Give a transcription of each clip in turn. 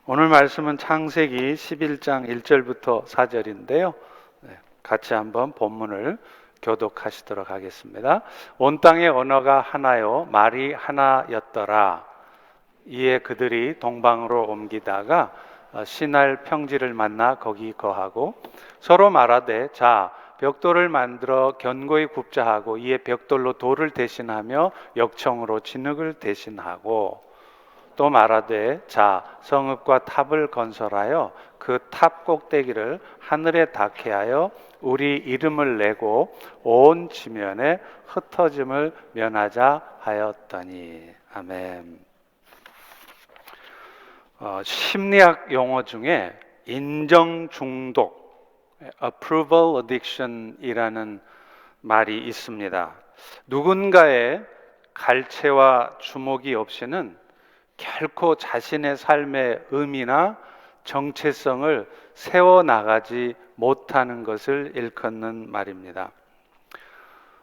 오늘 말씀은 창세기 11장 1절부터 4절인데요. 같이 한번 본문을 교독하시도록 하겠습니다. 온 땅의 언어가 하나요 말이 하나였더라. 이에 그들이 동방으로 옮기다가 시날 평지를 만나 거기 거하고 서로 말하되 자 벽돌을 만들어 견고히 굽자 하고 이에 벽돌로 돌을 대신하며 역청으로 진흙을 대신하고 또 말하되 자 성읍과 탑을 건설하여 그 탑 꼭대기를 하늘에 닿게 하여 우리 이름을 내고 온 지면에 흩어짐을 면하자 하였더니. 아멘. 심리학 용어 중에 인정 중독, approval addiction이라는 말이 있습니다. 누군가의 갈채와 주목이 없이는 결코 자신의 삶의 의미나 정체성을 세워나가지 못하는 것을 일컫는 말입니다.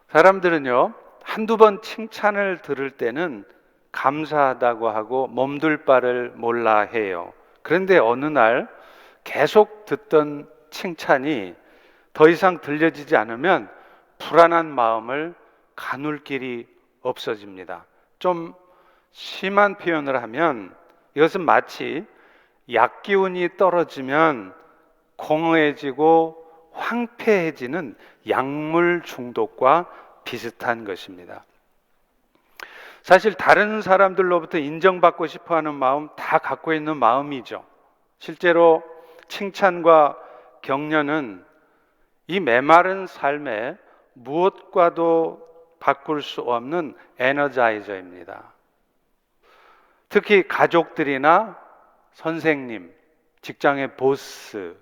사람들은요, 한두 번 칭찬을 들을 때는 감사하다고 하고 몸둘 바를 몰라 해요. 그런데 어느 날 계속 듣던 칭찬이 더 이상 들려지지 않으면 불안한 마음을 가눌 길이 없어집니다. 좀 심한 표현을 하면 이것은 마치 약기운이 떨어지면 공허해지고 황폐해지는 약물 중독과 비슷한 것입니다. 사실 다른 사람들로부터 인정받고 싶어하는 마음 다 갖고 있는 마음이죠. 실제로 칭찬과 격려는 이 메마른 삶에 무엇과도 바꿀 수 없는 에너자이저입니다. 특히 가족들이나 선생님, 직장의 보스,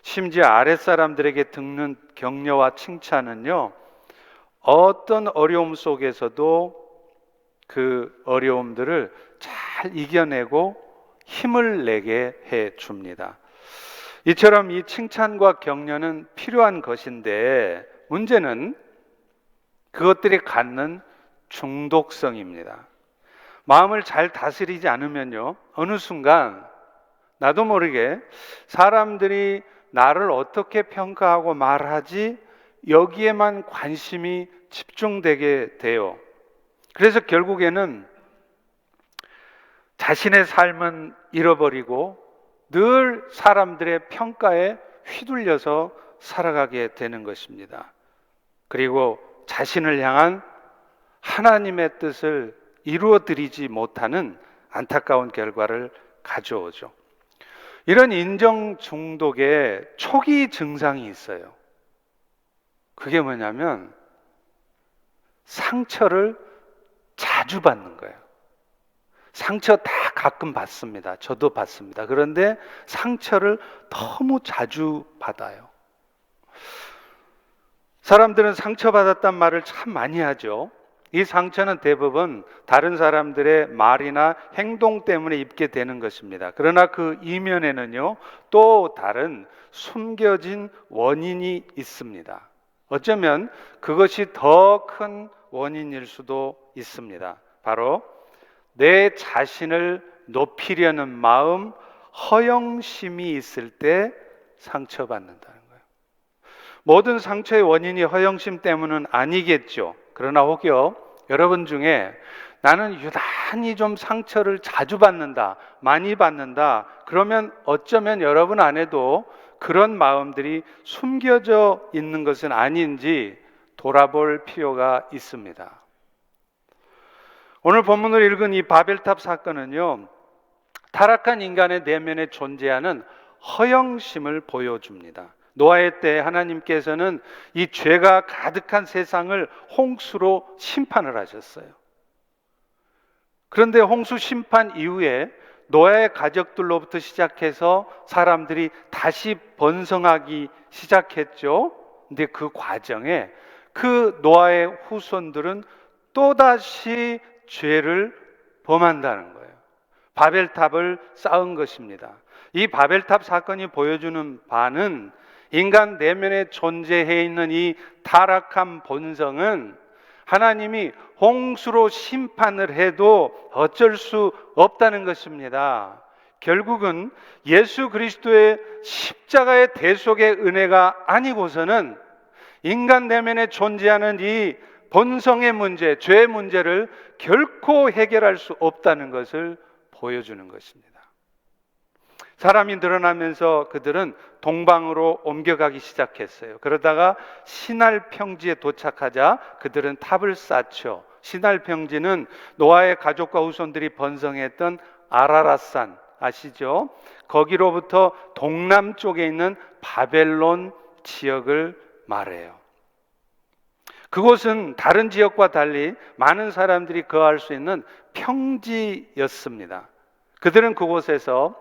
심지어 아랫사람들에게 듣는 격려와 칭찬은요, 어떤 어려움 속에서도 그 어려움들을 잘 이겨내고 힘을 내게 해 줍니다. 이처럼 이 칭찬과 격려는 필요한 것인데 문제는 그것들이 갖는 중독성입니다. 마음을 잘 다스리지 않으면요, 어느 순간 나도 모르게 사람들이 나를 어떻게 평가하고 말하지 여기에만 관심이 집중되게 돼요. 그래서 결국에는 자신의 삶은 잃어버리고 늘 사람들의 평가에 휘둘려서 살아가게 되는 것입니다. 그리고 자신을 향한 하나님의 뜻을 이루어드리지 못하는 안타까운 결과를 가져오죠. 이런 인정 중독의 초기 증상이 있어요. 그게 뭐냐면 상처를 자주 받는 거예요. 상처 다 가끔 받습니다. 저도 받습니다. 그런데 상처를 너무 자주 받아요. 사람들은 상처받았단 말을 참 많이 하죠. 이 상처는 대부분 다른 사람들의 말이나 행동 때문에 입게 되는 것입니다. 그러나 그 이면에는요, 또 다른 숨겨진 원인이 있습니다. 어쩌면 그것이 더 큰 원인일 수도 있습니다. 바로 내 자신을 높이려는 마음, 허영심이 있을 때 상처받는다는 거예요. 모든 상처의 원인이 허영심 때문은 아니겠죠. 그러나 혹여 여러분 중에 나는 유난히 좀 상처를 자주 받는다, 많이 받는다, 그러면 어쩌면 여러분 안에도 그런 마음들이 숨겨져 있는 것은 아닌지 돌아볼 필요가 있습니다. 오늘 본문을 읽은 이 바벨탑 사건은요, 타락한 인간의 내면에 존재하는 허영심을 보여줍니다. 노아의 때 하나님께서는 이 죄가 가득한 세상을 홍수로 심판을 하셨어요. 그런데 홍수 심판 이후에 노아의 가족들로부터 시작해서 사람들이 다시 번성하기 시작했죠. 근데 그 과정에 그 노아의 후손들은 또다시 죄를 범한다는 거예요. 바벨탑을 쌓은 것입니다. 이 바벨탑 사건이 보여주는 바는 인간 내면에 존재해 있는 이 타락한 본성은 하나님이 홍수로 심판을 해도 어쩔 수 없다는 것입니다. 결국은 예수 그리스도의 십자가의 대속의 은혜가 아니고서는 인간 내면에 존재하는 이 본성의 문제, 죄의 문제를 결코 해결할 수 없다는 것을 보여주는 것입니다. 사람이 늘어나면서 그들은 동방으로 옮겨가기 시작했어요. 그러다가 시날 평지에 도착하자 그들은 탑을 쌓죠. 시날 평지는 노아의 가족과 후손들이 번성했던 아라랏산 아시죠? 거기로부터 동남쪽에 있는 바벨론 지역을 말해요. 그곳은 다른 지역과 달리 많은 사람들이 거할 수 있는 평지였습니다. 그들은 그곳에서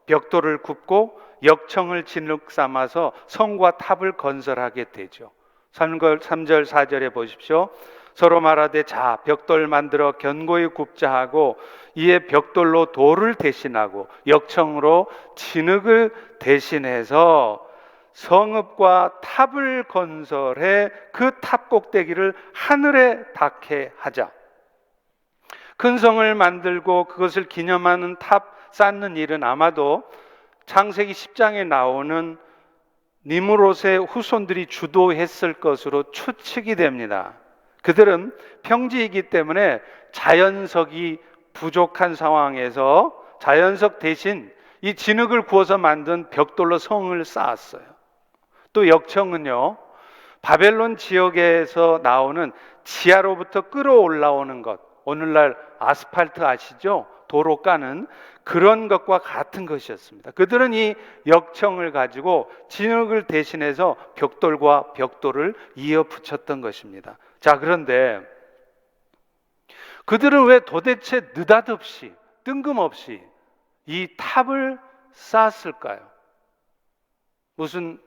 벽돌을 굽고 역청을 진흙 삼아서 성과 탑을 건설하게 되죠. 3절 4절에 보십시오. 서로 말하되 자 벽돌 만들어 견고히 굽자 하고 이에 벽돌로 돌을 대신하고 역청으로 진흙을 대신해서 성읍과 탑을 건설해 그 탑 꼭대기를 하늘에 닿게 하자. 큰 성을 만들고 그것을 기념하는 탑 쌓는 일은 아마도 창세기 10장에 나오는 니므롯의 후손들이 주도했을 것으로 추측이 됩니다. 그들은 평지이기 때문에 자연석이 부족한 상황에서 자연석 대신 이 진흙을 구워서 만든 벽돌로 성을 쌓았어요. 또 역청은요, 바벨론 지역에서 나오는 지하로부터 끌어올라오는 것, 오늘날 아스팔트 아시죠? 도로 까는 그런 것과 같은 것이었습니다. 그들은 이 역청을 가지고 진흙을 대신해서 벽돌과 벽돌을 이어 붙였던 것입니다. 자, 그런데 그들은 왜 도대체 느닷없이 뜬금없이 이 탑을 쌓았을까요? 무슨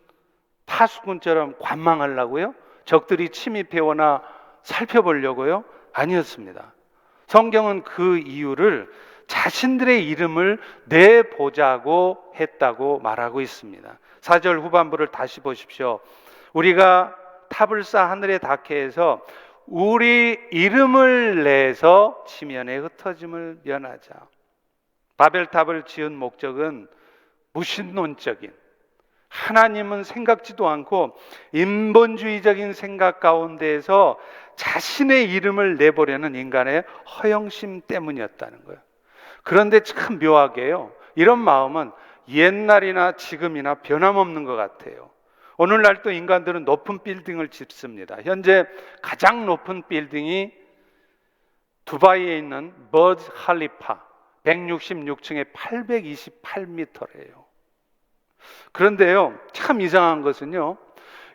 파수꾼처럼 관망하려고요? 적들이 침입해오나 살펴보려고요? 아니었습니다. 성경은 그 이유를 자신들의 이름을 내보자고 했다고 말하고 있습니다. 4절 후반부를 다시 보십시오. 우리가 탑을 쌓아 하늘에 닿게 해서 우리 이름을 내서 지면에 흩어짐을 면하자. 바벨탑을 지은 목적은 무신론적인, 하나님은 생각지도 않고 인본주의적인 생각 가운데에서 자신의 이름을 내보려는 인간의 허영심 때문이었다는 거예요. 그런데 참 묘하게요, 이런 마음은 옛날이나 지금이나 변함없는 것 같아요. 오늘날 또 인간들은 높은 빌딩을 짓습니다. 현재 가장 높은 빌딩이 두바이에 있는 버즈 할리파 166층에 828m래요. 그런데요, 참 이상한 것은요,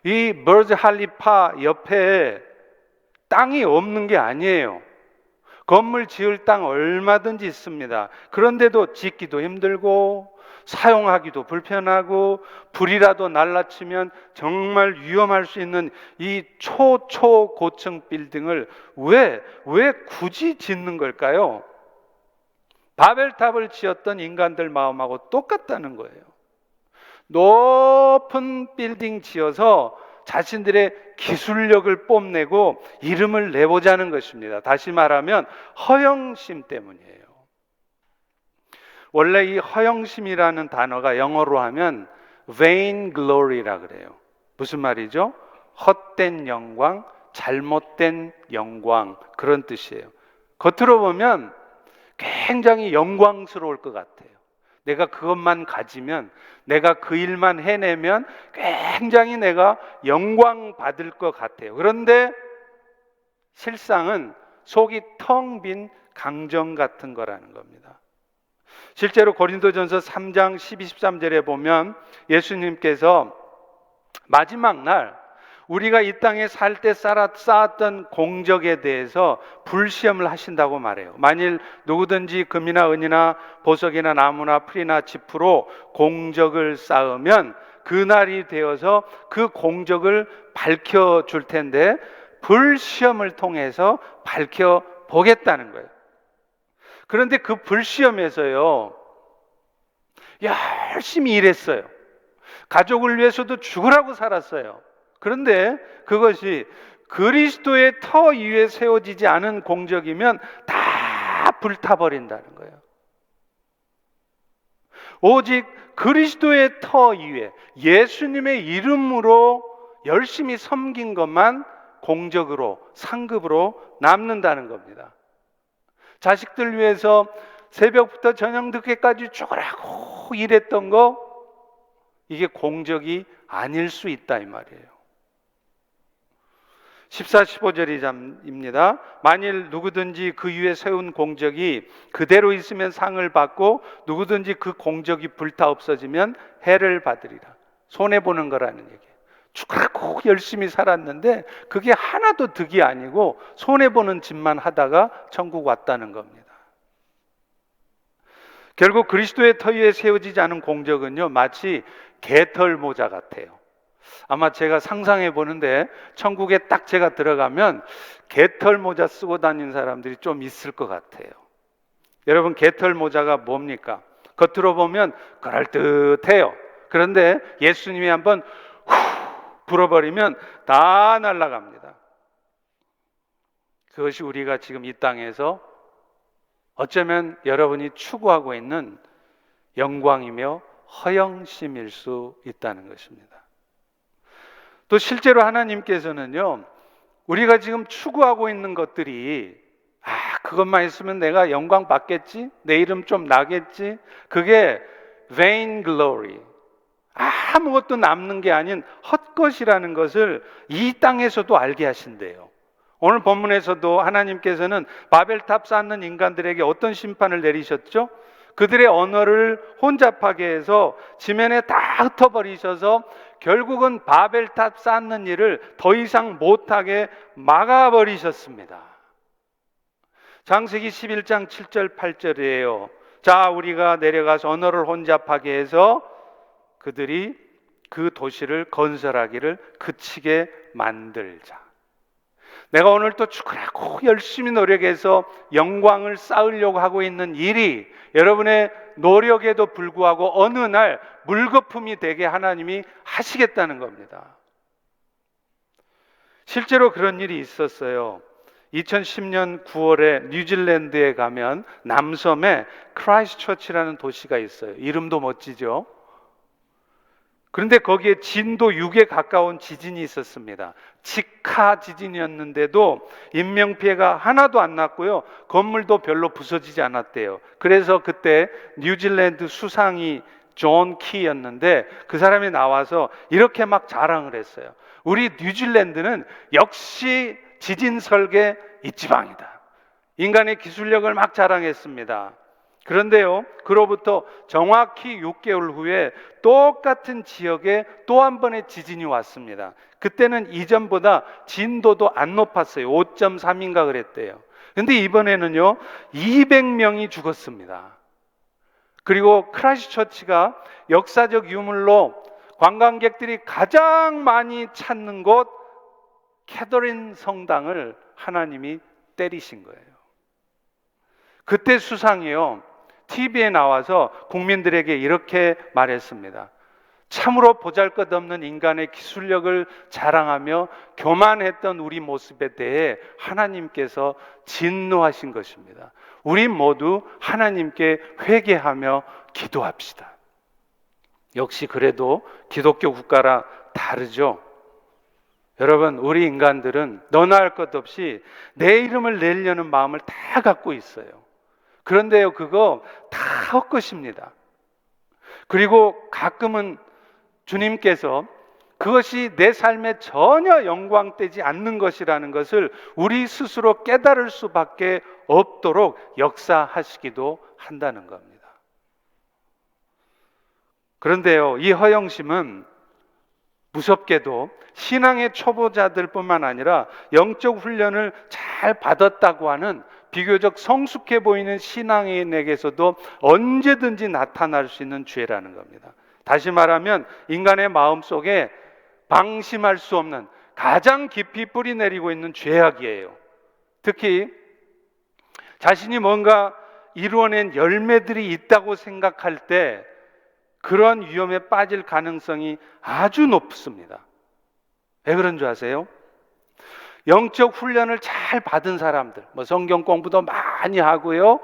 이 버즈 할리파 옆에 땅이 없는 게 아니에요. 건물 지을 땅 얼마든지 있습니다. 그런데도 짓기도 힘들고 사용하기도 불편하고 불이라도 날라치면 정말 위험할 수 있는 이 초고층 빌딩을 왜 굳이 짓는 걸까요? 바벨탑을 지었던 인간들 마음하고 똑같다는 거예요. 높은 빌딩 지어서 자신들의 기술력을 뽐내고 이름을 내보자는 것입니다. 다시 말하면 허영심 때문이에요. 원래 이 허영심이라는 단어가 영어로 하면 vainglory라 그래요. 무슨 말이죠? 헛된 영광, 잘못된 영광, 그런 뜻이에요. 겉으로 보면 굉장히 영광스러울 것 같아요. 내가 그것만 가지면, 내가 그 일만 해내면 굉장히 내가 영광 받을 것 같아요. 그런데 실상은 속이 텅 빈 강정 같은 거라는 겁니다. 실제로 고린도전서 3장 12, 13절에 보면 예수님께서 마지막 날 우리가 이 땅에 살 때 쌓았던 공적에 대해서 불시험을 하신다고 말해요. 만일 누구든지 금이나 은이나 보석이나 나무나 풀이나 짚으로 공적을 쌓으면 그날이 되어서 그 공적을 밝혀줄 텐데 불시험을 통해서 밝혀보겠다는 거예요. 그런데 그 불시험에서요, 열심히 일했어요. 가족을 위해서도 죽으라고 살았어요. 그런데 그것이 그리스도의 터 위에 세워지지 않은 공적이면 다 불타버린다는 거예요. 오직 그리스도의 터 위에 예수님의 이름으로 열심히 섬긴 것만 공적으로, 상급으로 남는다는 겁니다. 자식들 위해서 새벽부터 저녁 늦게까지 죽으라고 일했던 거, 이게 공적이 아닐 수 있다 이 말이에요. 14, 15절입니다. 만일 누구든지 그 위에 세운 공적이 그대로 있으면 상을 받고 누구든지 그 공적이 불타 없어지면 해를 받으리라. 손해보는 거라는 얘기예요. 죽으라고 열심히 살았는데 그게 하나도 득이 아니고 손해보는 짓만 하다가 천국 왔다는 겁니다. 결국 그리스도의 터 위에 세워지지 않은 공적은요, 마치 개털 모자 같아요. 아마 제가 상상해 보는데 천국에 딱 제가 들어가면 개털 모자 쓰고 다니는 사람들이 좀 있을 것 같아요. 여러분, 개털 모자가 뭡니까? 겉으로 보면 그럴듯해요. 그런데 예수님이 한번 후 불어버리면 다 날아갑니다. 그것이 우리가 지금 이 땅에서 어쩌면 여러분이 추구하고 있는 영광이며 허영심일 수 있다는 것입니다. 또 실제로 하나님께서는요, 우리가 지금 추구하고 있는 것들이 그것만 있으면 내가 영광 받겠지? 내 이름 좀 나겠지? 그게 vain glory, 아무것도 남는 게 아닌 헛것이라는 것을 이 땅에서도 알게 하신대요. 오늘 본문에서도 하나님께서는 바벨탑 쌓는 인간들에게 어떤 심판을 내리셨죠? 그들의 언어를 혼잡하게 해서 지면에 다 흩어버리셔서 결국은 바벨탑 쌓는 일을 더 이상 못하게 막아버리셨습니다. 창세기 11장 7절 8절이에요. 자, 우리가 내려가서 언어를 혼잡하게 해서 그들이 그 도시를 건설하기를 그치게 만들자. 내가 오늘 또 죽으라고 열심히 노력해서 영광을 쌓으려고 하고 있는 일이 여러분의 노력에도 불구하고 어느 날 물거품이 되게 하나님이 하시겠다는 겁니다. 실제로 그런 일이 있었어요. 2010년 9월에 뉴질랜드에 가면 남섬에 크라이스트처치라는 도시가 있어요. 이름도 멋지죠? 그런데 거기에 진도 6에 가까운 지진이 있었습니다. 직하 지진이었는데도 인명피해가 하나도 안 났고요, 건물도 별로 부서지지 않았대요. 그래서 그때 뉴질랜드 수상이 존 키였는데 그 사람이 나와서 이렇게 막 자랑을 했어요. 우리 뉴질랜드는 역시 지진 설계 이지방이다. 인간의 기술력을 막 자랑했습니다. 그런데요, 그로부터 정확히 6개월 후에 똑같은 지역에 또 한 번의 지진이 왔습니다. 그때는 이전보다 진도도 안 높았어요. 5.3인가 그랬대요. 근데 이번에는요 200명이 죽었습니다. 그리고 크라이스트처치가 역사적 유물로 관광객들이 가장 많이 찾는 곳 캐더린 성당을 하나님이 때리신 거예요. 그때 수상이요, TV에 나와서 국민들에게 이렇게 말했습니다. 참으로 보잘것없는 인간의 기술력을 자랑하며 교만했던 우리 모습에 대해 하나님께서 진노하신 것입니다. 우리 모두 하나님께 회개하며 기도합시다. 역시 그래도 기독교 국가라 다르죠. 여러분, 우리 인간들은 너나 할 것 없이 내 이름을 내려는 마음을 다 갖고 있어요. 그런데요, 그거 다 헛것입니다. 그리고 가끔은 주님께서 그것이 내 삶에 전혀 영광되지 않는 것이라는 것을 우리 스스로 깨달을 수밖에 없도록 역사하시기도 한다는 겁니다. 그런데요, 이 허영심은 무섭게도 신앙의 초보자들 뿐만 아니라 영적 훈련을 잘 받았다고 하는 비교적 성숙해 보이는 신앙인에게서도 언제든지 나타날 수 있는 죄라는 겁니다. 다시 말하면 인간의 마음속에 방심할 수 없는 가장 깊이 뿌리 내리고 있는 죄악이에요. 특히 자신이 뭔가 이루어낸 열매들이 있다고 생각할 때 그런 위험에 빠질 가능성이 아주 높습니다. 왜 그런 줄 아세요? 영적 훈련을 잘 받은 사람들, 성경 공부도 많이 하고요,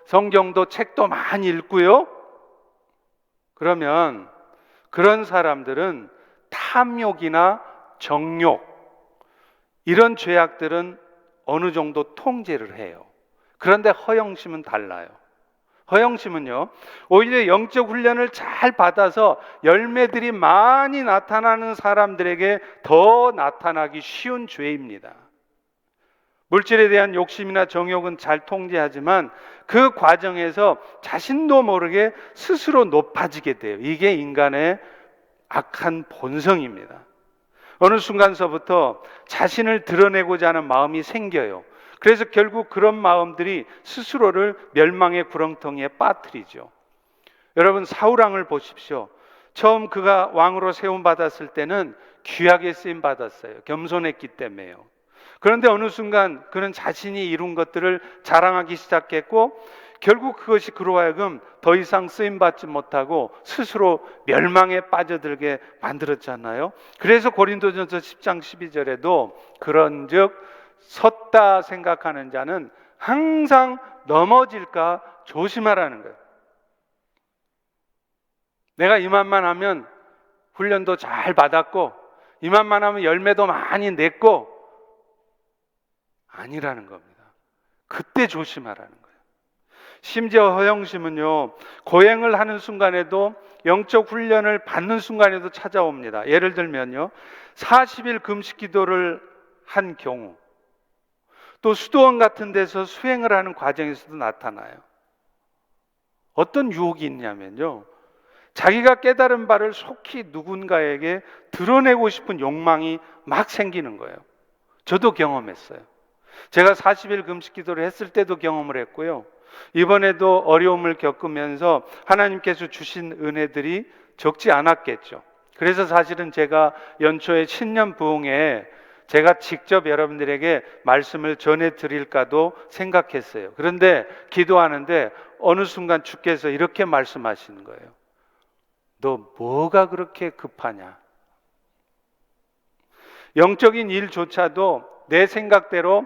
성경도 책도 많이 읽고요, 그러면 그런 사람들은 탐욕이나 정욕, 이런 죄악들은 어느 정도 통제를 해요. 그런데 허영심은 달라요. 허영심은요, 오히려 영적 훈련을 잘 받아서 열매들이 많이 나타나는 사람들에게 더 나타나기 쉬운 죄입니다. 물질에 대한 욕심이나 정욕은 잘 통제하지만 그 과정에서 자신도 모르게 스스로 높아지게 돼요. 이게 인간의 악한 본성입니다. 어느 순간서부터 자신을 드러내고자 하는 마음이 생겨요. 그래서 결국 그런 마음들이 스스로를 멸망의 구렁텅이에 빠뜨리죠. 여러분, 사울왕을 보십시오. 처음 그가 왕으로 세움받았을 때는 귀하게 쓰임받았어요. 겸손했기 때문에요. 그런데 어느 순간 그는 자신이 이룬 것들을 자랑하기 시작했고, 결국 그것이 그로 하여금 더 이상 쓰임받지 못하고 스스로 멸망에 빠져들게 만들었잖아요. 그래서 고린도전서 10장 12절에도 그런즉 섰다 생각하는 자는 항상 넘어질까 조심하라는 거예요. 내가 이만만 하면 훈련도 잘 받았고 이만만 하면 열매도 많이 냈고, 아니라는 겁니다. 그때 조심하라는 거예요. 심지어 허영심은요, 고행을 하는 순간에도, 영적 훈련을 받는 순간에도 찾아옵니다. 예를 들면요, 40일 금식 기도를 한 경우, 또 수도원 같은 데서 수행을 하는 과정에서도 나타나요. 어떤 유혹이 있냐면요, 자기가 깨달은 바를 속히 누군가에게 드러내고 싶은 욕망이 막 생기는 거예요. 저도 경험했어요. 제가 40일 금식 기도를 했을 때도 경험을 했고요. 이번에도 어려움을 겪으면서 하나님께서 주신 은혜들이 적지 않았겠죠. 그래서 사실은 제가 연초에 신년 부흥에 제가 직접 여러분들에게 말씀을 전해 드릴까도 생각했어요. 그런데 기도하는데 어느 순간 주께서 이렇게 말씀하시는 거예요. 너 뭐가 그렇게 급하냐? 영적인 일조차도 내 생각대로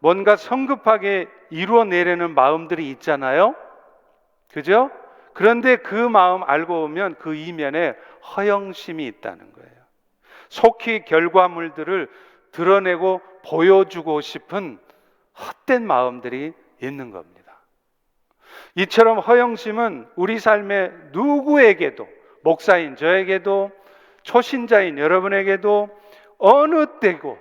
뭔가 성급하게 이루어내려는 마음들이 있잖아요. 그죠? 그런데 그 마음 알고 보면 그 이면에 허영심이 있다는 거예요. 속히 결과물들을 드러내고 보여주고 싶은 헛된 마음들이 있는 겁니다. 이처럼 허영심은 우리 삶의 누구에게도, 목사인 저에게도, 초신자인 여러분에게도 어느 때고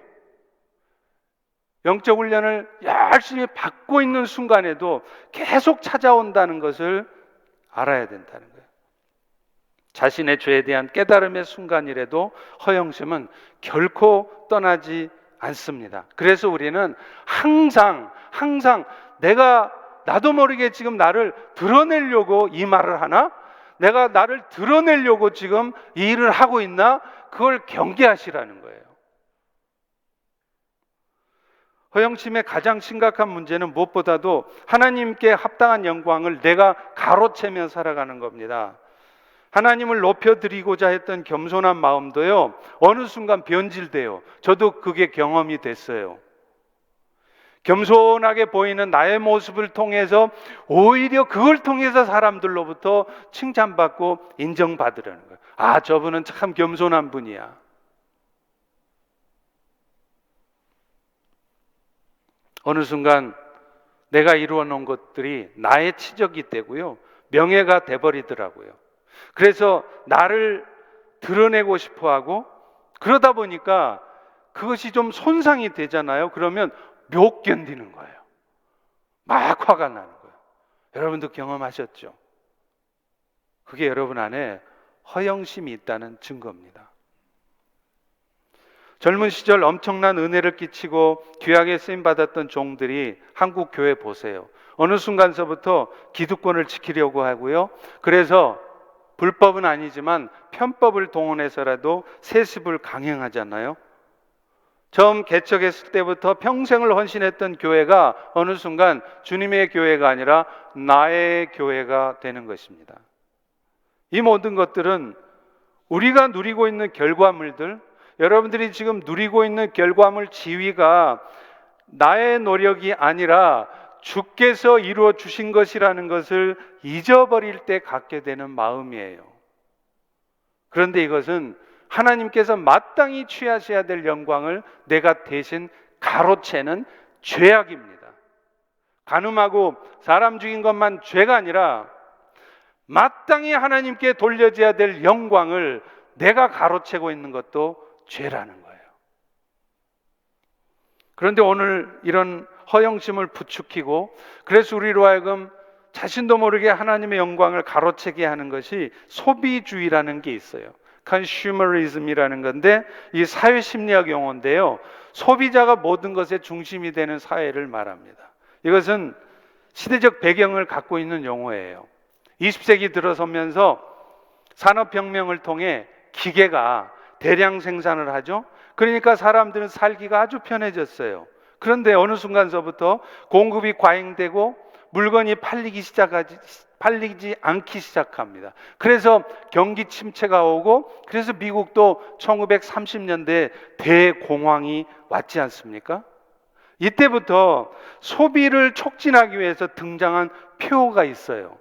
영적 훈련을 열심히 받고 있는 순간에도 계속 찾아온다는 것을 알아야 된다는 거예요. 자신의 죄에 대한 깨달음의 순간이라도 허영심은 결코 떠나지 않습니다. 그래서 우리는 항상 내가 나도 모르게 지금 나를 드러내려고 이 말을 하나? 내가 나를 드러내려고 지금 이 일을 하고 있나? 그걸 경계하시라는 거예요. 허영심의 가장 심각한 문제는 무엇보다도 하나님께 합당한 영광을 내가 가로채며 살아가는 겁니다. 하나님을 높여드리고자 했던 겸손한 마음도요, 어느 순간 변질돼요. 저도 그게 경험이 됐어요. 겸손하게 보이는 나의 모습을 통해서 오히려 그걸 통해서 사람들로부터 칭찬받고 인정받으려는 거예요. 아, 저분은 참 겸손한 분이야. 어느 순간 내가 이루어 놓은 것들이 나의 치적이 되고요, 명예가 돼버리더라고요. 그래서 나를 드러내고 싶어하고, 그러다 보니까 그것이 좀 손상이 되잖아요. 그러면 못 견디는 거예요. 막 화가 나는 거예요. 여러분도 경험하셨죠? 그게 여러분 안에 허영심이 있다는 증거입니다. 젊은 시절 엄청난 은혜를 끼치고 귀하게 쓰임받았던 종들이 한국 교회 보세요. 어느 순간서부터 기득권을 지키려고 하고요, 그래서 불법은 아니지만 편법을 동원해서라도 세습을 강행하잖아요. 처음 개척했을 때부터 평생을 헌신했던 교회가 어느 순간 주님의 교회가 아니라 나의 교회가 되는 것입니다. 이 모든 것들은 우리가 누리고 있는 결과물들, 여러분들이 지금 누리고 있는 결과물 지위가 나의 노력이 아니라 주께서 이루어 주신 것이라는 것을 잊어버릴 때 갖게 되는 마음이에요. 그런데 이것은 하나님께서 마땅히 취하셔야 될 영광을 내가 대신 가로채는 죄악입니다. 간음하고 사람 죽인 것만 죄가 아니라 마땅히 하나님께 돌려져야 될 영광을 내가 가로채고 있는 것도 죄라는 거예요. 그런데 오늘 이런 허영심을 부추기고 그래서 우리로 하여금 자신도 모르게 하나님의 영광을 가로채게 하는 것이 소비주의라는 게 있어요. consumerism이라는 건데 이 사회심리학 용어인데요. 소비자가 모든 것의 중심이 되는 사회를 말합니다. 이것은 시대적 배경을 갖고 있는 용어예요. 20세기 들어서면서 산업혁명을 통해 기계가 대량 생산을 하죠. 그러니까 사람들은 살기가 아주 편해졌어요. 그런데 어느 순간서부터 공급이 과잉되고 물건이 팔리지 않기 시작합니다. 그래서 경기 침체가 오고 그래서 미국도 1930년대 대공황이 왔지 않습니까? 이때부터 소비를 촉진하기 위해서 등장한 표어가 있어요.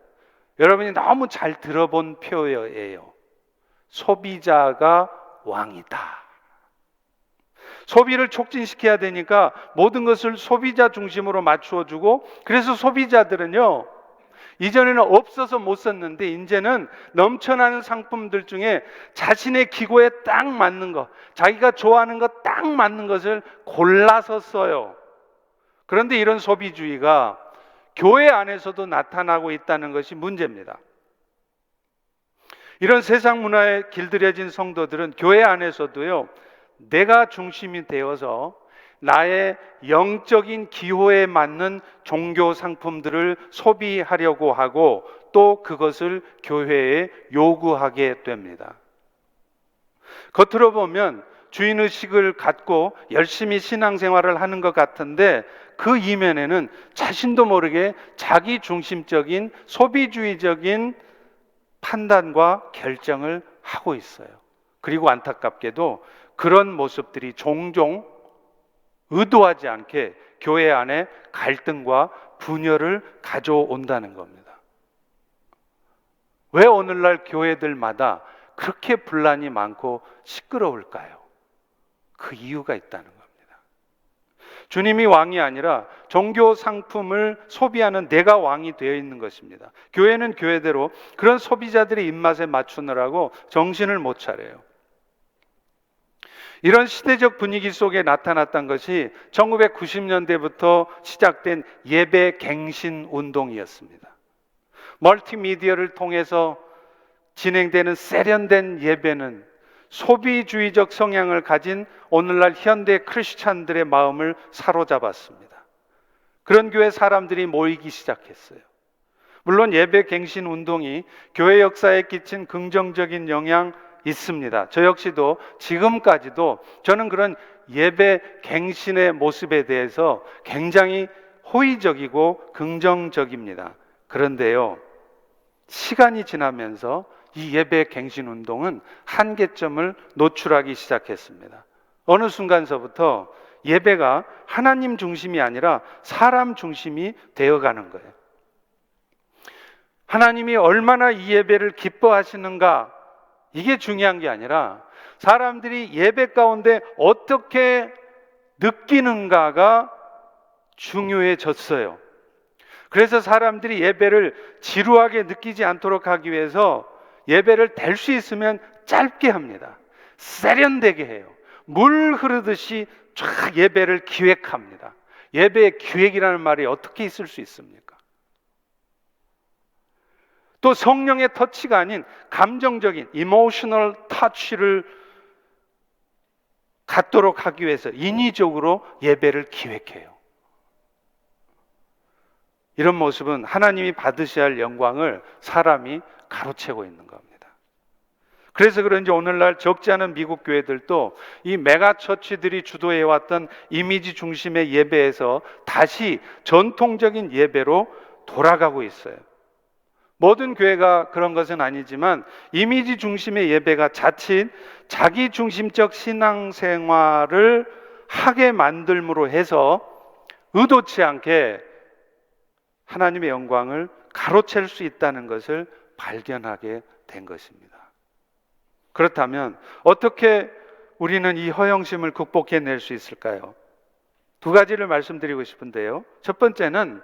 여러분이 너무 잘 들어본 표어예요. 소비자가 왕이다. 소비를 촉진시켜야 되니까 모든 것을 소비자 중심으로 맞추어주고 그래서 소비자들은요 이전에는 없어서 못 썼는데 이제는 넘쳐나는 상품들 중에 자신의 기고에 딱 맞는 것, 자기가 좋아하는 것 딱 맞는 것을 골라서 써요. 그런데 이런 소비주의가 교회 안에서도 나타나고 있다는 것이 문제입니다. 이런 세상 문화에 길들여진 성도들은 교회 안에서도요 내가 중심이 되어서 나의 영적인 기호에 맞는 종교 상품들을 소비하려고 하고 또 그것을 교회에 요구하게 됩니다. 겉으로 보면 주인의식을 갖고 열심히 신앙생활을 하는 것 같은데 그 이면에는 자신도 모르게 자기 중심적인 소비주의적인 판단과 결정을 하고 있어요. 그리고 안타깝게도 그런 모습들이 종종 의도하지 않게 교회 안에 갈등과 분열을 가져온다는 겁니다. 왜 오늘날 교회들마다 그렇게 분란이 많고 시끄러울까요? 그 이유가 있다는 겁니다. 주님이 왕이 아니라 종교 상품을 소비하는 내가 왕이 되어 있는 것입니다. 교회는 교회대로 그런 소비자들의 입맛에 맞추느라고 정신을 못 차려요. 이런 시대적 분위기 속에 나타났던 것이 1990년대부터 시작된 예배 갱신 운동이었습니다. 멀티미디어를 통해서 진행되는 세련된 예배는 소비주의적 성향을 가진 오늘날 현대 크리스찬들의 마음을 사로잡았습니다. 그런 교회 사람들이 모이기 시작했어요. 물론 예배 갱신 운동이 교회 역사에 끼친 긍정적인 영향 있습니다. 저 역시도 지금까지도 저는 그런 예배 갱신의 모습에 대해서 굉장히 호의적이고 긍정적입니다. 그런데요, 시간이 지나면서 이 예배 갱신 운동은 한계점을 노출하기 시작했습니다. 어느 순간서부터 예배가 하나님 중심이 아니라 사람 중심이 되어가는 거예요. 하나님이 얼마나 이 예배를 기뻐하시는가, 이게 중요한 게 아니라 사람들이 예배 가운데 어떻게 느끼는가가 중요해졌어요. 그래서 사람들이 예배를 지루하게 느끼지 않도록 하기 위해서 예배를 될 수 있으면 짧게 합니다. 세련되게 해요. 물 흐르듯이 쫙 예배를 기획합니다. 예배의 기획이라는 말이 어떻게 있을 수 있습니까? 또 성령의 터치가 아닌 감정적인 이모셔널 터치를 갖도록 하기 위해서 인위적으로 예배를 기획해요. 이런 모습은 하나님이 받으셔야 할 영광을 사람이 가로채고 있는 겁니다. 그래서 그런지 오늘날 적지 않은 미국 교회들도 이 메가처치들이 주도해왔던 이미지 중심의 예배에서 다시 전통적인 예배로 돌아가고 있어요. 모든 교회가 그런 것은 아니지만 이미지 중심의 예배가 자칫 자기 중심적 신앙생활을 하게 만들므로 해서 의도치 않게 하나님의 영광을 가로챌 수 있다는 것을 발견하게 된 것입니다. 그렇다면 어떻게 우리는 이 허영심을 극복해낼 수 있을까요? 두 가지를 말씀드리고 싶은데요. 첫 번째는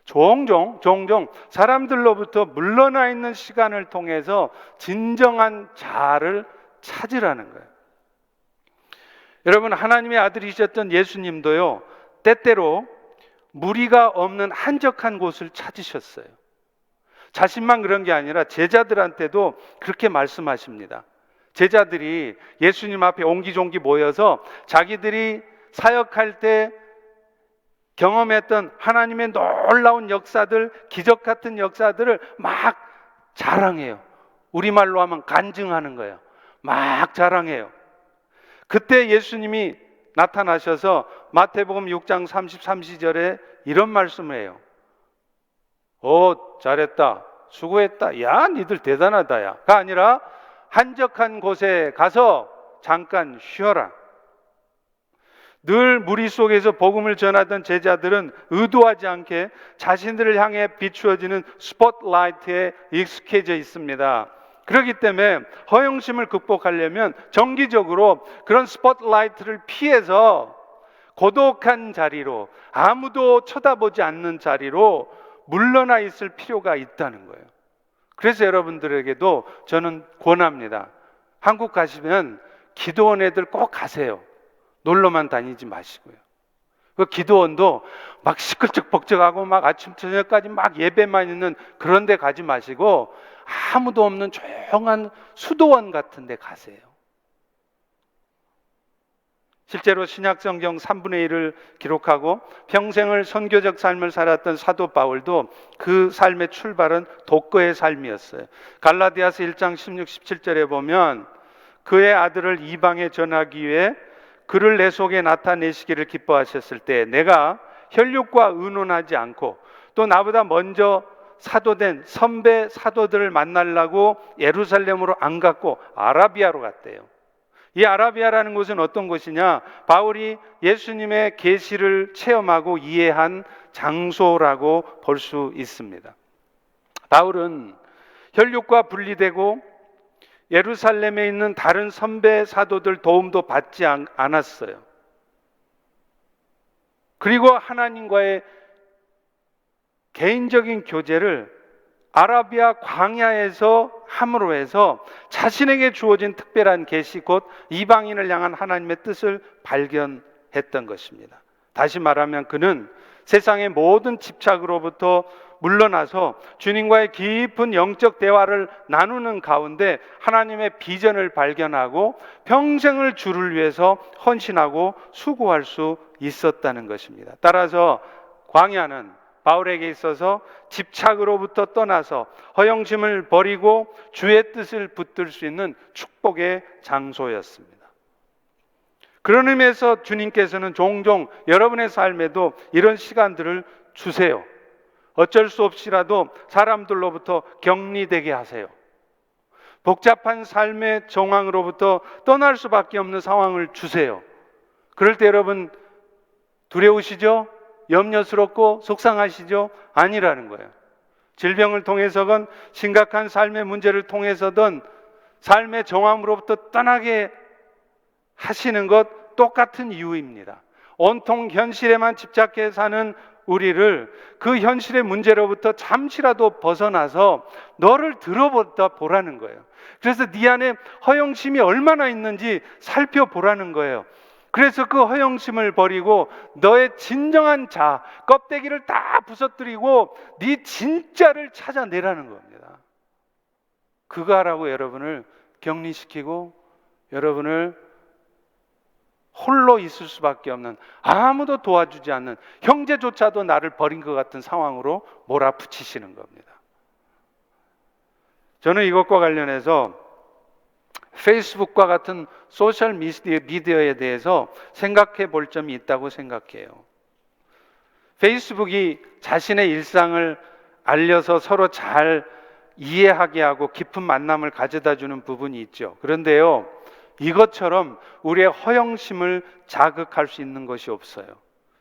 종종 사람들로부터 물러나 있는 시간을 통해서 진정한 자아를 찾으라는 거예요. 여러분, 하나님의 아들이셨던 예수님도요, 때때로 무리가 없는 한적한 곳을 찾으셨어요. 자신만 그런 게 아니라 제자들한테도 그렇게 말씀하십니다. 제자들이 예수님 앞에 옹기종기 모여서 자기들이 사역할 때 경험했던 하나님의 놀라운 역사들, 기적 같은 역사들을 막 자랑해요. 우리말로 하면 간증하는 거예요. 막 자랑해요. 그때 예수님이 나타나셔서 마태복음 6장 33절에 이런 말씀을 해요. 잘했다, 수고했다, 야 니들 대단하다 야가 아니라 한적한 곳에 가서 잠깐 쉬어라. 늘 무리 속에서 복음을 전하던 제자들은 의도하지 않게 자신들을 향해 비추어지는 스포트라이트에 익숙해져 있습니다. 그렇기 때문에 허영심을 극복하려면 정기적으로 그런 스포트라이트를 피해서 고독한 자리로, 아무도 쳐다보지 않는 자리로 물러나 있을 필요가 있다는 거예요. 그래서 여러분들에게도 저는 권합니다. 한국 가시면 기도원 애들 꼭 가세요. 놀러만 다니지 마시고요. 그 기도원도 막 시끌적벅적하고 막 아침 저녁까지 막 예배만 있는 그런 데 가지 마시고 아무도 없는 조용한 수도원 같은 데 가세요. 실제로 신약성경 3분의 1을 기록하고 평생을 선교적 삶을 살았던 사도 바울도 그 삶의 출발은 독거의 삶이었어요. 갈라디아서 1장 16, 17절에 보면 그의 아들을 이방에 전하기 위해 그를 내 속에 나타내시기를 기뻐하셨을 때 내가 혈육과 의논하지 않고 또 나보다 먼저 사도된 선배 사도들을 만나려고 예루살렘으로 안 갔고 아라비아로 갔대요. 이 아라비아라는 곳은 어떤 곳이냐? 바울이 예수님의 계시를 체험하고 이해한 장소라고 볼 수 있습니다. 바울은 혈육과 분리되고 예루살렘에 있는 다른 선배 사도들 도움도 받지 않았어요. 그리고 하나님과의 개인적인 교제를 아라비아 광야에서 함으로 해서 자신에게 주어진 특별한 계시 곧 이방인을 향한 하나님의 뜻을 발견했던 것입니다. 다시 말하면 그는 세상의 모든 집착으로부터 물러나서 주님과의 깊은 영적 대화를 나누는 가운데 하나님의 비전을 발견하고 평생을 주를 위해서 헌신하고 수고할 수 있었다는 것입니다. 따라서 광야는 바울에게 있어서 집착으로부터 떠나서 허영심을 버리고 주의 뜻을 붙들 수 있는 축복의 장소였습니다. 그런 의미에서 주님께서는 종종 여러분의 삶에도 이런 시간들을 주세요. 어쩔 수 없이라도 사람들로부터 격리되게 하세요. 복잡한 삶의 정황으로부터 떠날 수밖에 없는 상황을 주세요. 그럴 때 여러분 두려우시죠? 염려스럽고 속상하시죠? 아니라는 거예요. 질병을 통해서건 심각한 삶의 문제를 통해서든 삶의 정황으로부터 떠나게 하시는 것 똑같은 이유입니다. 온통 현실에만 집착해 사는 우리를 그 현실의 문제로부터 잠시라도 벗어나서 너를 들어보다 보라는 거예요. 그래서 네 안에 허영심이 얼마나 있는지 살펴보라는 거예요. 그래서 그 허영심을 버리고 너의 진정한 자, 껍데기를 다 부서뜨리고 네 진짜를 찾아내라는 겁니다. 그거 하라고 여러분을 격리시키고 여러분을 홀로 있을 수밖에 없는, 아무도 도와주지 않는, 형제조차도 나를 버린 것 같은 상황으로 몰아붙이시는 겁니다. 저는 이것과 관련해서 페이스북과 같은 소셜 미디어에 대해서 생각해 볼 점이 있다고 생각해요. 페이스북이 자신의 일상을 알려서 서로 잘 이해하게 하고 깊은 만남을 가져다 주는 부분이 있죠. 그런데요, 이것처럼 우리의 허영심을 자극할 수 있는 것이 없어요.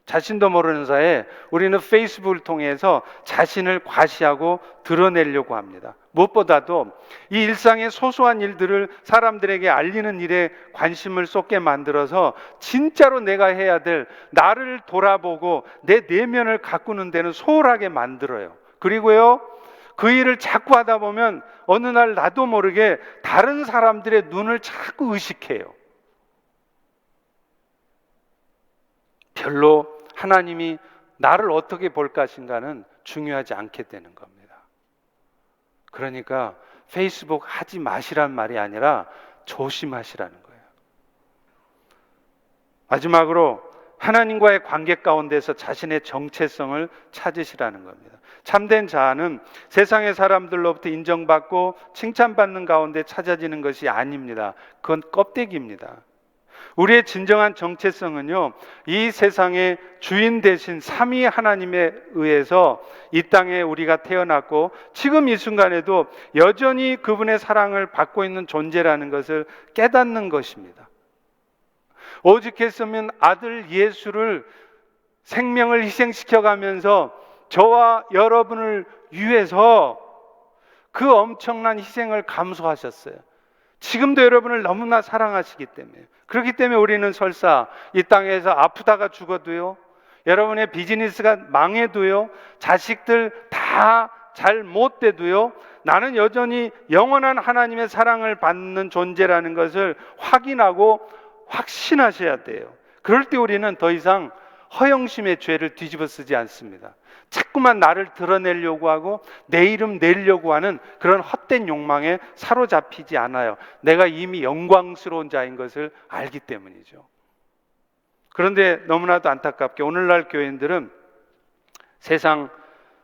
자신도 모르는 사이에 우리는 페이스북을 통해서 자신을 과시하고 드러내려고 합니다. 무엇보다도 이 일상의 소소한 일들을 사람들에게 알리는 일에 관심을 쏟게 만들어서 진짜로 내가 해야 될, 나를 돌아보고 내 내면을 가꾸는 데는 소홀하게 만들어요. 그리고요, 그 일을 자꾸 하다 보면 어느 날 나도 모르게 다른 사람들의 눈을 자꾸 의식해요. 별로 하나님이 나를 어떻게 볼 것인가는 중요하지 않게 되는 겁니다. 그러니까 페이스북 하지 마시란 말이 아니라 조심하시라는 거예요. 마지막으로 하나님과의 관계 가운데서 자신의 정체성을 찾으시라는 겁니다. 참된 자아는 세상의 사람들로부터 인정받고 칭찬받는 가운데 찾아지는 것이 아닙니다. 그건 껍데기입니다. 우리의 진정한 정체성은요, 이 세상의 주인 되신 삼위 하나님에 의해서 이 땅에 우리가 태어났고 지금 이 순간에도 여전히 그분의 사랑을 받고 있는 존재라는 것을 깨닫는 것입니다. 오직했으면 아들 예수를 생명을 희생시켜 가면서 저와 여러분을 위해서 그 엄청난 희생을 감수하셨어요. 지금도 여러분을 너무나 사랑하시기 때문에. 그렇기 때문에 우리는 설사 이 땅에서 아프다가 죽어도요, 여러분의 비즈니스가 망해도요, 자식들 다 잘 못 돼도요, 나는 여전히 영원한 하나님의 사랑을 받는 존재라는 것을 확인하고 확신하셔야 돼요. 그럴 때 우리는 더 이상 허영심의 죄를 뒤집어 쓰지 않습니다. 자꾸만 나를 드러내려고 하고 내 이름 내려고 하는 그런 헛된 욕망에 사로잡히지 않아요. 내가 이미 영광스러운 자인 것을 알기 때문이죠. 그런데 너무나도 안타깝게 오늘날 교인들은 세상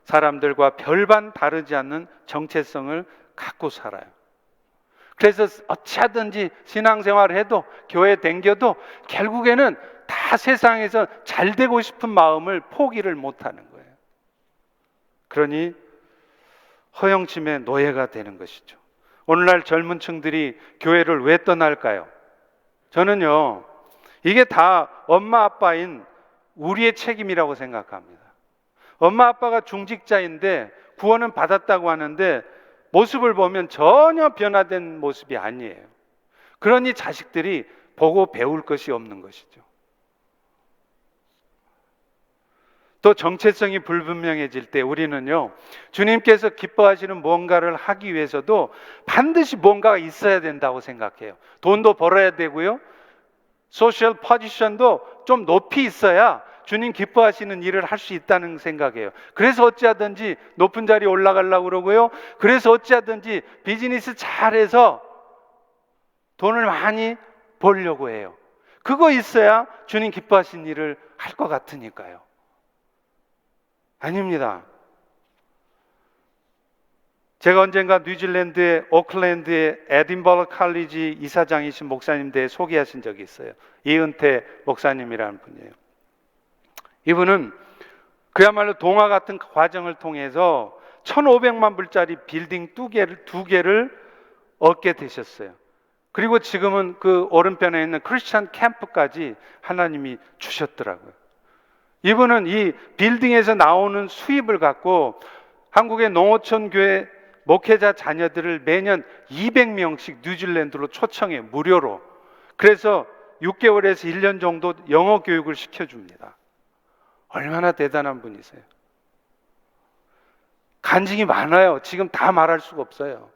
사람들과 별반 다르지 않는 정체성을 갖고 살아요. 그래서 어찌하든지 신앙생활을 해도 교회 댕겨도 결국에는 다 세상에서 잘 되고 싶은 마음을 포기를 못하는 거예요. 그러니 허영심의 노예가 되는 것이죠. 오늘날 젊은 층들이 교회를 왜 떠날까요? 저는요, 이게 다 엄마 아빠인 우리의 책임이라고 생각합니다. 엄마 아빠가 중직자인데 구원은 받았다고 하는데 모습을 보면 전혀 변화된 모습이 아니에요. 그러니 자식들이 보고 배울 것이 없는 것이죠. 또 정체성이 불분명해질 때 우리는요, 주님께서 기뻐하시는 무언가를 하기 위해서도 반드시 뭔가가 있어야 된다고 생각해요. 돈도 벌어야 되고요, 소셜 포지션도 좀 높이 있어야 주님 기뻐하시는 일을 할 수 있다는 생각이에요. 그래서 어찌하든지 높은 자리에 올라가려고 그러고요, 그래서 어찌하든지 비즈니스 잘해서 돈을 많이 벌려고 해요. 그거 있어야 주님 기뻐하시는 일을 할 것 같으니까요. 아닙니다. 제가 언젠가 뉴질랜드의 오클랜드의 에딘버러 칼리지 이사장이신 목사님 대해 소개하신 적이 있어요. 이은태 목사님이라는 분이에요. 이분은 그야말로 동화 같은 과정을 통해서 1,500만 불짜리 빌딩 두 개를 얻게 되셨어요. 그리고 지금은 그 오른편에 있는 크리스찬 캠프까지 하나님이 주셨더라고요. 이분은 이 빌딩에서 나오는 수입을 갖고 한국의 농어촌 교회 목회자 자녀들을 매년 200명씩 뉴질랜드로 초청해 무료로. 그래서 6개월에서 1년 정도 영어 교육을 시켜줍니다. 얼마나 대단한 분이세요. 간증이 많아요. 지금 다 말할 수가 없어요.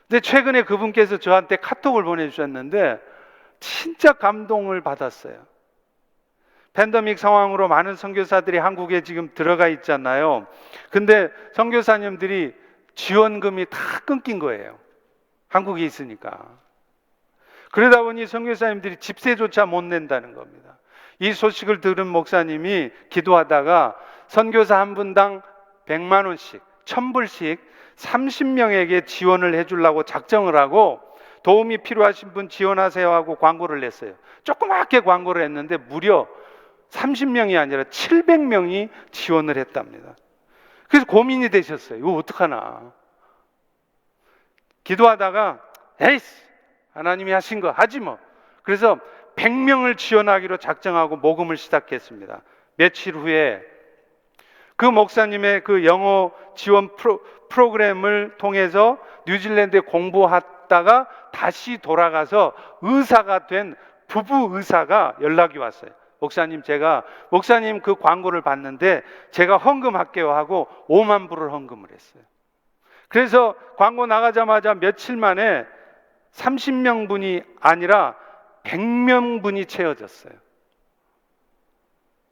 근데 최근에 그분께서 저한테 카톡을 보내주셨는데 진짜 감동을 받았어요. 팬데믹 상황으로 많은 선교사들이 한국에 지금 들어가 있잖아요. 근데 선교사님들이 지원금이 다 끊긴 거예요. 한국에 있으니까. 그러다 보니 선교사님들이 집세조차 못 낸다는 겁니다. 이 소식을 들은 목사님이 기도하다가 선교사 한 분당 100만 원씩, 1,000불씩 30명에게 지원을 해주려고 작정을 하고 도움이 필요하신 분 지원하세요 하고 광고를 냈어요. 조그맣게 광고를 했는데 무려 30명이 아니라 700명이 지원을 했답니다. 그래서 고민이 되셨어요. 이거 어떡하나. 기도하다가 에이씨, 하나님이 하신 거 하지 뭐. 그래서 100명을 지원하기로 작정하고 모금을 시작했습니다. 며칠 후에 그 목사님의 그 영어 지원 프로그램을 통해서 뉴질랜드에 공부하다가 다시 돌아가서 의사가 된 부부 의사가 연락이 왔어요. 목사님, 제가 목사님 그 광고를 봤는데 제가 헌금할게요 하고 5만 불을 헌금을 했어요. 그래서 광고 나가자마자 며칠 만에 30명분이 아니라 100명분이 채워졌어요.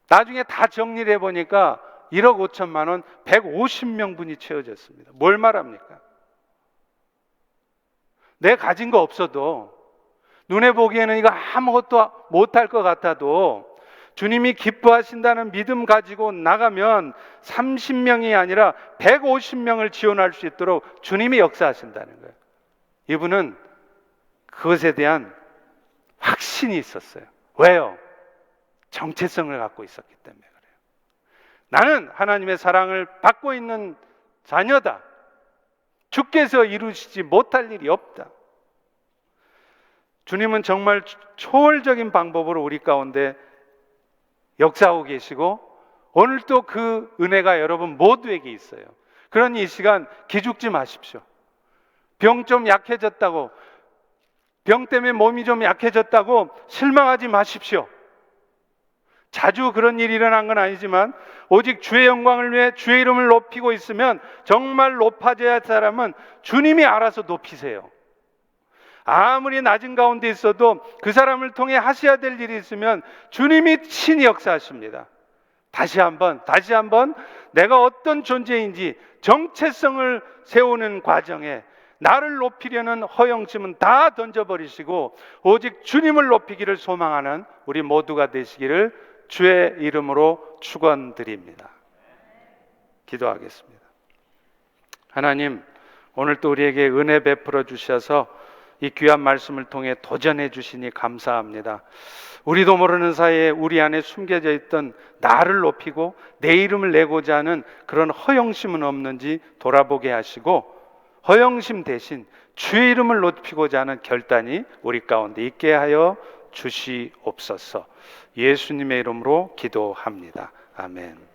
나중에 다 정리를 해보니까 1억 5천만 원 150명분이 채워졌습니다. 뭘 말합니까? 내 가진 거 없어도, 눈에 보기에는 이거 아무것도 못할 것 같아도 주님이 기뻐하신다는 믿음 가지고 나가면 30명이 아니라 150명을 지원할 수 있도록 주님이 역사하신다는 거예요. 이분은 그것에 대한 확신이 있었어요. 왜요? 정체성을 갖고 있었기 때문에 그래요. 나는 하나님의 사랑을 받고 있는 자녀다. 주께서 이루시지 못할 일이 없다. 주님은 정말 초월적인 방법으로 우리 가운데 역사하고 계시고 오늘도 그 은혜가 여러분 모두에게 있어요. 그러니 이 시간 기죽지 마십시오. 병 좀 약해졌다고, 병 때문에 몸이 좀 약해졌다고 실망하지 마십시오. 자주 그런 일이 일어난 건 아니지만 오직 주의 영광을 위해 주의 이름을 높이고 있으면 정말 높아져야 할 사람은 주님이 알아서 높이세요. 아무리 낮은 가운데 있어도 그 사람을 통해 하셔야 될 일이 있으면 주님이 친히 역사하십니다. 다시 한번 내가 어떤 존재인지 정체성을 세우는 과정에 나를 높이려는 허영심은 다 던져버리시고 오직 주님을 높이기를 소망하는 우리 모두가 되시기를 주의 이름으로 축원드립니다. 기도하겠습니다. 하나님, 오늘 또 우리에게 은혜 베풀어 주셔서 이 귀한 말씀을 통해 도전해 주시니 감사합니다. 우리도 모르는 사이에 우리 안에 숨겨져 있던 나를 높이고 내 이름을 내고자 하는 그런 허영심은 없는지 돌아보게 하시고 허영심 대신 주의 이름을 높이고자 하는 결단이 우리 가운데 있게 하여 주시옵소서. 예수님의 이름으로 기도합니다. 아멘.